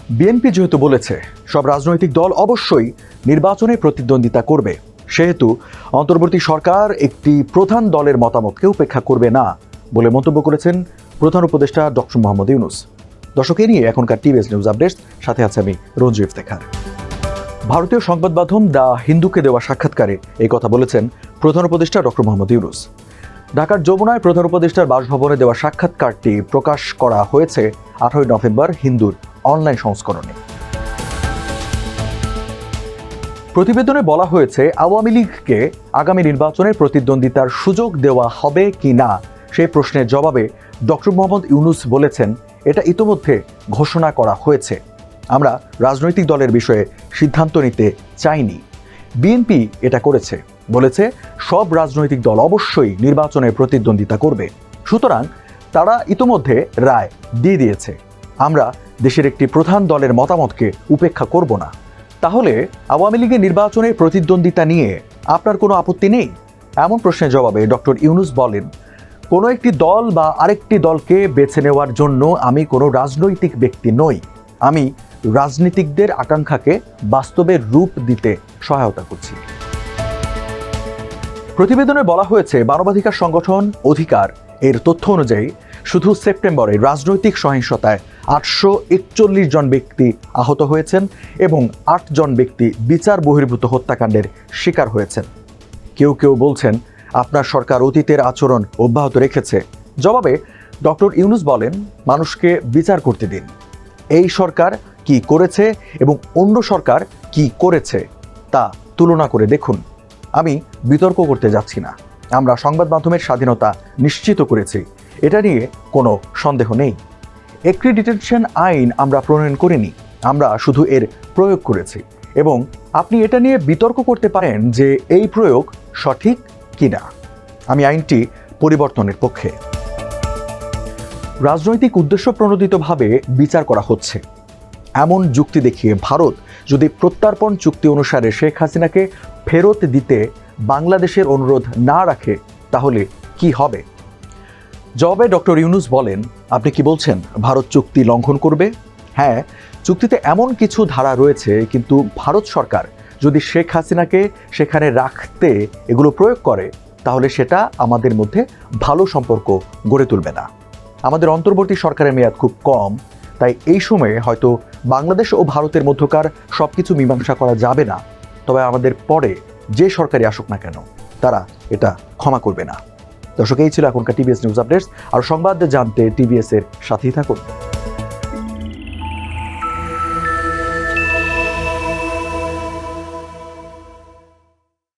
BNP যেহেতু বলেছে সব রাজনৈতিক দল অবশ্যই নির্বাচনে প্রতিদ্বন্দ্বিতা করবে, সেহেতু অন্তর্বর্তী সরকার একটি প্রধান দলের মতামতকে উপেক্ষা করবে না বলে মন্তব্য করেছেন প্রধান উপদেষ্টা ডক্টর মোহাম্মদ ইউনূস। দর্শক, এ নিয়ে এখনকার টিভিএস নিউজ আপডেটস, সাথে আছে আমি রঞ্জু ইফতেখার। ভারতীয় সংবাদ মাধ্যম দ্য হিন্দুকে দেওয়া সাক্ষাৎকারে এই কথা বলেছেন প্রধান উপদেষ্টা ডক্টর মোহাম্মদ ইউনূস। ঢাকার যমুনায় প্রধান উপদেষ্টার বাসভবনে দেওয়া সাক্ষাৎকারটি প্রকাশ করা হয়েছে 18 নভেম্বর হিন্দুর অনলাইন সংস্করণে। প্রতিবেদনে বলা হয়েছে, আওয়ামী লীগকে আগামী নির্বাচনে প্রতিদ্বন্দ্বিতার সুযোগ দেওয়া হবে কি না সেই প্রশ্নের জবাবে ডক্টর মোহাম্মদ ইউনূস বলেছেন, এটা ইতোমধ্যে ঘোষণা করা হয়েছে। আমরা রাজনৈতিক দলের বিষয়ে সিদ্ধান্ত নিতে চাইনি। বিএনপি এটা করেছে, বলেছে সব রাজনৈতিক দল অবশ্যই নির্বাচনে প্রতিদ্বন্দ্বিতা করবে, সুতরাং তারা ইতোমধ্যে রায় দিয়ে দিয়েছে। আমরা দেশের একটি প্রধান দলের মতামতকে উপেক্ষা করব না। তাহলে আওয়ামী লীগের নির্বাচনে প্রতিদ্বন্দ্বিতা নিয়ে আপনার কোনো আপত্তি নেই? এমন প্রশ্নের জবাবে ডক্টর ইউনূস বলেন, কোনো একটি দল বা আরেকটি দলকে বেছে নেওয়ার জন্য আমি কোনো রাজনৈতিক ব্যক্তি নই। আমি রাজনীতিকদের আকাঙ্ক্ষাকে বাস্তবের রূপ দিতে সহায়তা করছি। প্রতিবেদনে বলা হয়েছে, মানবাধিকার সংগঠন অধিকার এর তথ্য অনুযায়ী শুধু সেপ্টেম্বরে রাজনৈতিক সহিংসতায় 841 জন ব্যক্তি আহত হয়েছেন এবং 8 জন ব্যক্তি বিচার বহির্ভূত হত্যাকাণ্ডের শিকার হয়েছেন। কেউ কেউ বলছেন আপনার সরকার অতীতের আচরণ অব্যাহত রেখেছে। জবাবে ডক্টর ইউনূস বলেন, মানুষকে বিচার করতে দিন। এই সরকার কি করেছে এবং অন্য সরকার কি করেছে তা তুলনা করে দেখুন। আমি বিতর্ক করতে যাচ্ছি না। আমরা সংবাদ মাধ্যমের স্বাধীনতা নিশ্চিত করেছি, এটা নিয়ে কোনো সন্দেহ নেই। এক্রিডিটেশন আইন আমরা প্রণয়ন করিনি, আমরা শুধু এর প্রয়োগ করেছি এবং আপনি এটা নিয়ে বিতর্ক করতে পারেন যে এই প্রয়োগ সঠিক কিনা। আমি আইনটি পরিবর্তনের পক্ষে। রাজনৈতিক উদ্দেশ্য প্রণোদিতভাবে বিচার করা হচ্ছে এমন যুক্তি দেখিয়ে ভারত যদি প্রত্যর্পণ চুক্তি অনুসারে শেখ হাসিনাকে ফেরত দিতে বাংলাদেশের অনুরোধ না রাখে তাহলে কি হবে? জবাবে ডক্টর ইউনূস বলেন, আপনি কি বলছেন ভারত চুক্তি লঙ্ঘন করবে? হ্যাঁ, চুক্তিতে এমন কিছু ধারা রয়েছে, কিন্তু ভারত সরকার যদি শেখ হাসিনাকে সেখানে রাখতে এগুলো প্রয়োগ করে তাহলে সেটা আমাদের মধ্যে ভালো সম্পর্ক গড়ে তুলবে না। আমাদের অন্তর্বর্তী সরকারের মেয়াদ খুব কম, তাই এই সময়ে হয়তো বাংলাদেশ ও ভারতের মধ্যকার সব কিছু মীমাংসা করা যাবে না, তবে আমাদের পরে যে সরকারই আসুক না কেন তারা এটা ক্ষমা করবে না। দর্শক, এই ছিল এখনকার টিভিএস নিউজ আপডেটস। আর সংবাদ জানতে টিভিএস এর সাথেই থাকুন।